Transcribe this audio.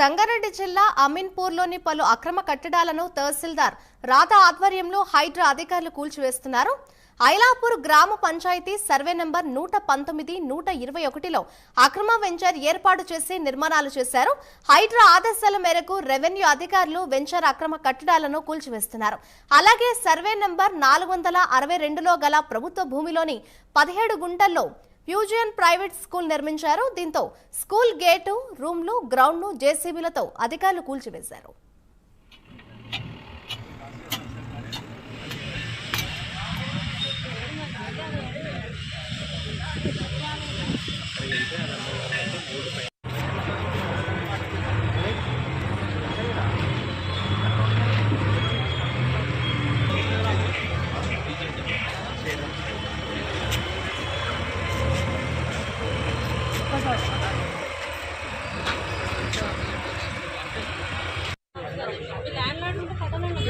సంగారెడ్డి జిల్లా అమీన్పూర్లోని పలు అక్రమ కట్టడాలను తహసీల్దార్ రాధా ఆధ్వర్యంలో హైడ్రా అధికారులు కూల్చివేస్తున్నారు. ఐలాపూర్ గ్రామ పంచాయతీ సర్వే నంబర్ 119, 121లో అక్రమ వెంచర్ ఏర్పాటు చేసి నిర్మాణాలు చేశారు. హైడ్రా ఆదేశాల మేరకు రెవెన్యూ అధికారులు వెంచర్ అక్రమ కట్టడాలను కూల్చివేస్తున్నారు. అలాగే సర్వే నంబర్ 462లో గల ప్రభుత్వ భూమిలోని 17 గుంటల్లో ఫ్యూజియన్ ప్రైవేట్ స్కూల్ నిర్మించారు. దీంతో స్కూల్ గేటు, రూమ్లు, గ్రౌండ్ను జేసీబీలతో అధికారులు కూల్చివేశారు. ల్యాండ్ లార్డ్ ఉంటే పదనండి.